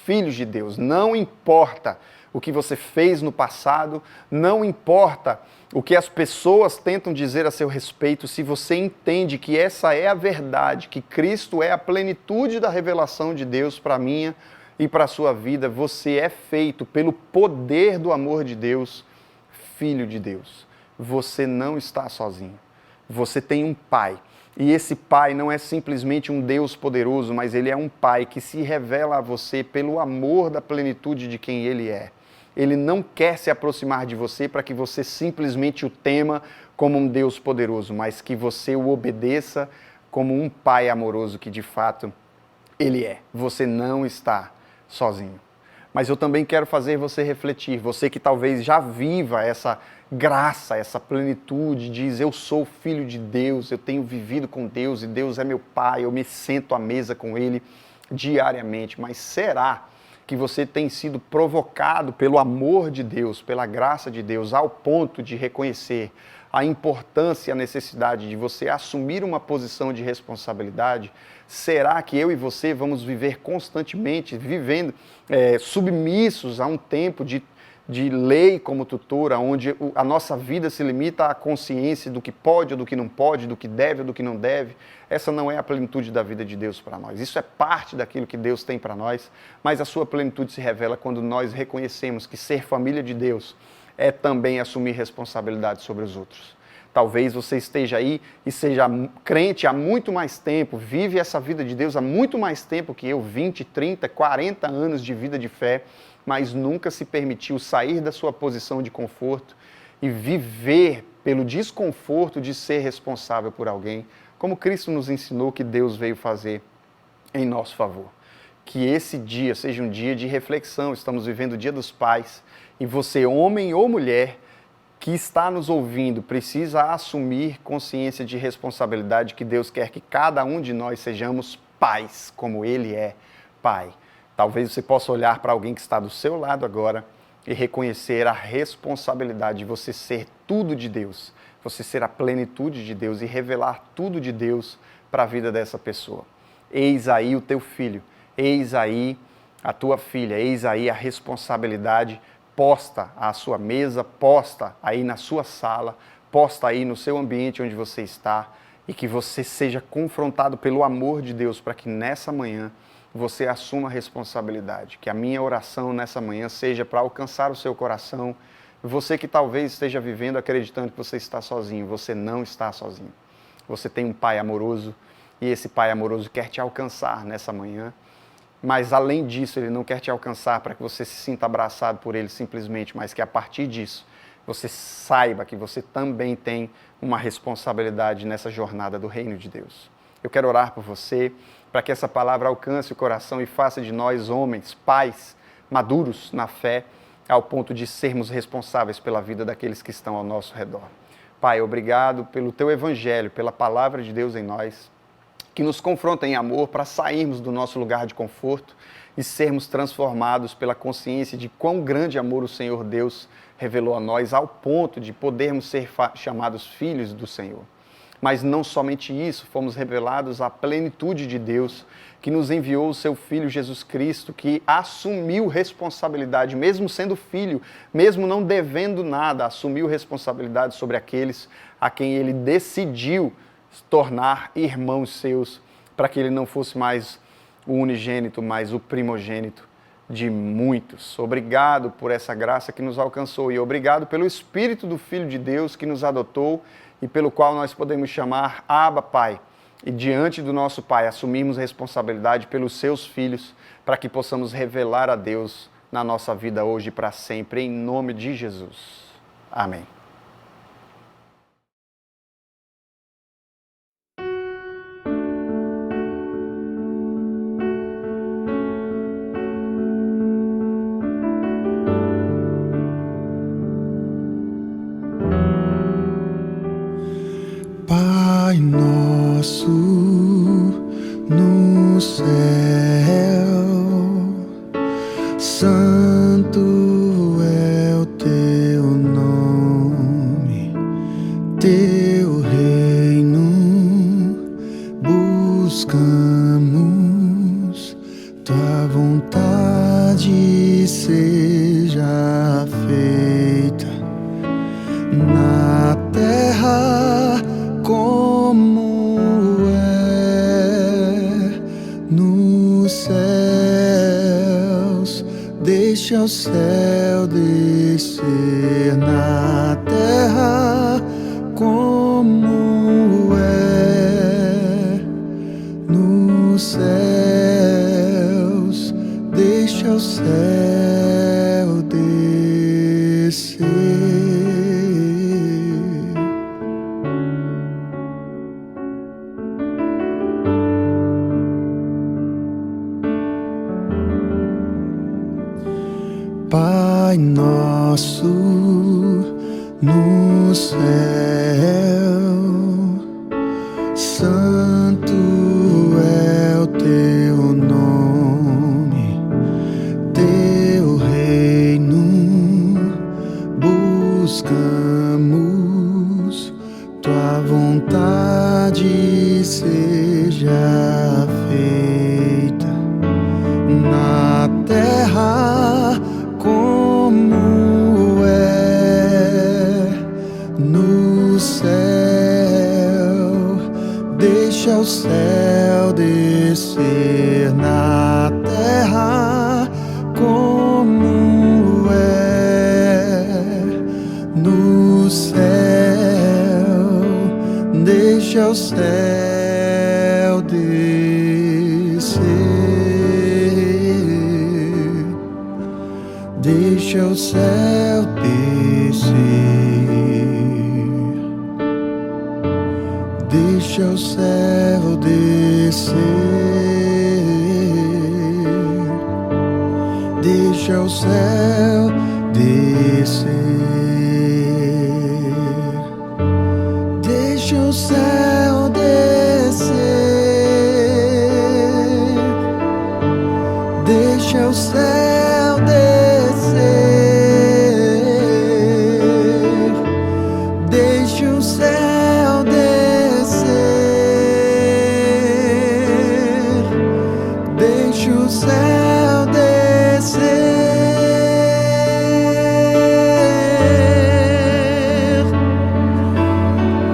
filhos de Deus. Não importa o que você fez no passado, não importa o que as pessoas tentam dizer a seu respeito, se você entende que essa é a verdade, que Cristo é a plenitude da revelação de Deus para a minha e para a sua vida, você é feito pelo poder do amor de Deus, filho de Deus. Você não está sozinho. Você tem um pai. E esse pai não é simplesmente um Deus poderoso, mas ele é um pai que se revela a você pelo amor da plenitude de quem ele é. Ele não quer se aproximar de você para que você simplesmente o tema como um Deus poderoso, mas que você o obedeça como um pai amoroso que de fato ele é. Você não está sozinho. Mas eu também quero fazer você refletir, você que talvez já viva essa graça, essa plenitude, diz: eu sou filho de Deus, eu tenho vivido com Deus e Deus é meu pai, eu me sento à mesa com Ele diariamente. Mas será que você tem sido provocado pelo amor de Deus, pela graça de Deus, ao ponto de reconhecer a importância e a necessidade de você assumir uma posição de responsabilidade? Será que eu e você vamos viver constantemente, submissos a um tempo de lei como tutora, onde a nossa vida se limita à consciência do que pode ou do que não pode, do que deve ou do que não deve? Essa não é a plenitude da vida de Deus para nós. Isso é parte daquilo que Deus tem para nós, mas a sua plenitude se revela quando nós reconhecemos que ser família de Deus é também assumir responsabilidade sobre os outros. Talvez você esteja aí e seja crente há muito mais tempo, vive essa vida de Deus há muito mais tempo que eu, 20, 30, 40 anos de vida de fé, mas nunca se permitiu sair da sua posição de conforto e viver pelo desconforto de ser responsável por alguém, como Cristo nos ensinou que Deus veio fazer em nosso favor. Que esse dia seja um dia de reflexão. Estamos vivendo o Dia dos Pais e você, homem ou mulher, que está nos ouvindo, precisa assumir consciência de responsabilidade, que Deus quer que cada um de nós sejamos pais, como Ele é pai. Talvez você possa olhar para alguém que está do seu lado agora e reconhecer a responsabilidade de você ser tudo de Deus, você ser a plenitude de Deus e revelar tudo de Deus para a vida dessa pessoa. Eis aí o teu filho, eis aí a tua filha, eis aí a responsabilidade posta à sua mesa, posta aí na sua sala, posta aí no seu ambiente onde você está, e que você seja confrontado pelo amor de Deus para que nessa manhã você assuma a responsabilidade. Que a minha oração nessa manhã seja para alcançar o seu coração. Você que talvez esteja vivendo acreditando que você está sozinho, você não está sozinho. Você tem um pai amoroso e esse pai amoroso quer te alcançar nessa manhã. mas além disso Ele não quer te alcançar para que você se sinta abraçado por Ele simplesmente, mas que a partir disso você saiba que você também tem uma responsabilidade nessa jornada do reino de Deus. Eu quero orar por você, para que essa palavra alcance o coração e faça de nós homens, pais, maduros na fé, ao ponto de sermos responsáveis pela vida daqueles que estão ao nosso redor. Pai, obrigado pelo Teu Evangelho, pela palavra de Deus em nós, que nos confronta em amor para sairmos do nosso lugar de conforto e sermos transformados pela consciência de quão grande amor o Senhor Deus revelou a nós, ao ponto de podermos ser chamados filhos do Senhor. Mas não somente isso, fomos revelados à plenitude de Deus, que nos enviou o seu Filho Jesus Cristo, que assumiu responsabilidade, mesmo sendo filho, mesmo não devendo nada, assumiu responsabilidade sobre aqueles a quem Ele decidiu tornar irmãos seus, para que Ele não fosse mais o unigênito, mas o primogênito de muitos. Obrigado por essa graça que nos alcançou e obrigado pelo Espírito do Filho de Deus que nos adotou e pelo qual nós podemos chamar Abba, Pai. E diante do nosso Pai, assumirmos responsabilidade pelos seus filhos, para que possamos revelar a Deus na nossa vida hoje e para sempre, em nome de Jesus. Amém. Pai nosso no céu, santo é o teu nome, teu reino buscamos, tua vontade seja feita na terra como é nos céus. Deixa o céu descer na terra como é nos céus. Deixa o céu descer. Pai nosso no céu, santo é o teu nome, teu reino buscamos, tua vontade seja feita na terra como é no céu. Deixa o céu descer na terra como é no céu. Deixa o céu descer. Deixa o céu descer. Deixa o céu descer. Deixa o céu descer. Deixa o céu descer. Deixa o céu descer. Deixa o céu descer. Deixa o céu descer.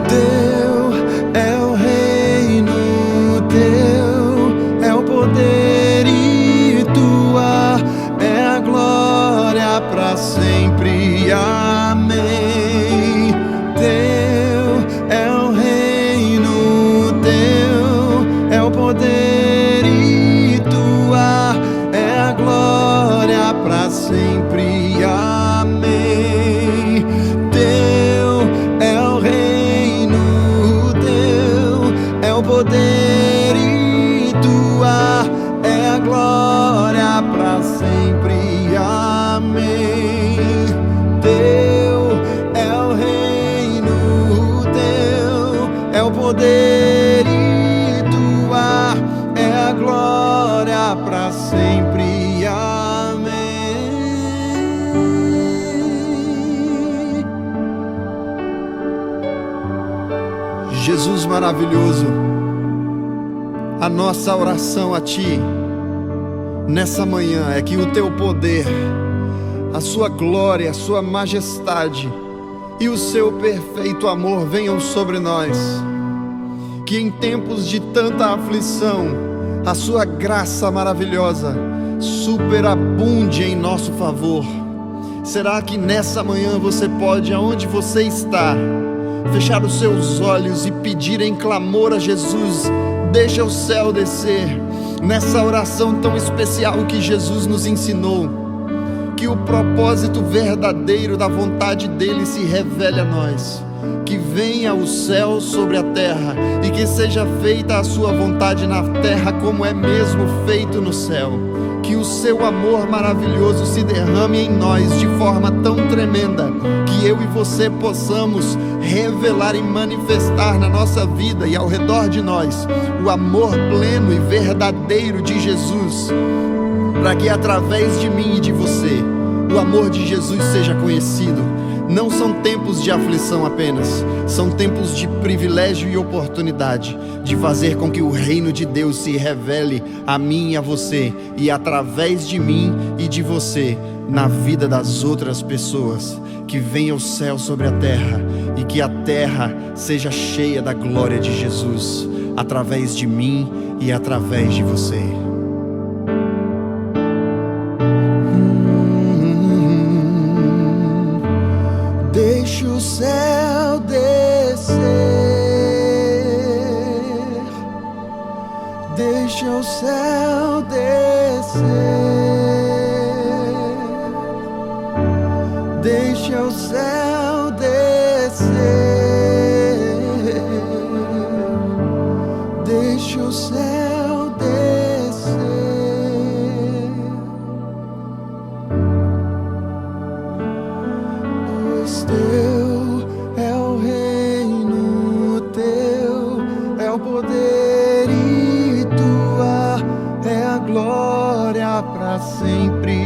Teu é o reino, teu é o poder e tua é a glória para sempre. Amém. Teu é o reino, teu é o poder e tua sempre. Amém. Teu é o reino, teu é o poder e tua é a glória para sempre. Amém. Teu é o reino, teu é o poder e tua é a glória para sempre. Amém. Jesus maravilhoso, a nossa oração a Ti nessa manhã é que o Teu poder, a Sua glória, a Sua majestade e o Seu perfeito amor venham sobre nós. Que em tempos de tanta aflição, a Sua graça maravilhosa superabunde em nosso favor. Será que nessa manhã você pode, aonde você está, fechar os seus olhos e pedir em clamor a Jesus? Deixa o céu descer nessa oração tão especial que Jesus nos ensinou. Que o propósito verdadeiro da vontade dele se revele a nós. Que venha o céu sobre a terra e que seja feita a sua vontade na terra como é mesmo feito no céu. Que o seu amor maravilhoso se derrame em nós de forma tão tremenda que eu e você possamos revelar e manifestar na nossa vida e ao redor de nós o amor pleno e verdadeiro de Jesus, para que através de mim e de você o amor de Jesus seja conhecido. Não são tempos de aflição apenas, são tempos de privilégio e oportunidade de fazer com que o reino de Deus se revele a mim e a você, e através de mim e de você, na vida das outras pessoas. Que venha o céu sobre a terra e que a terra seja cheia da glória de Jesus, através de mim e através de você. Deixa o céu descer, deixa o céu descer, deixa o céu descer, deixa o céu descer. Pois teu é o reino, teu é o poder e tua é a glória para sempre.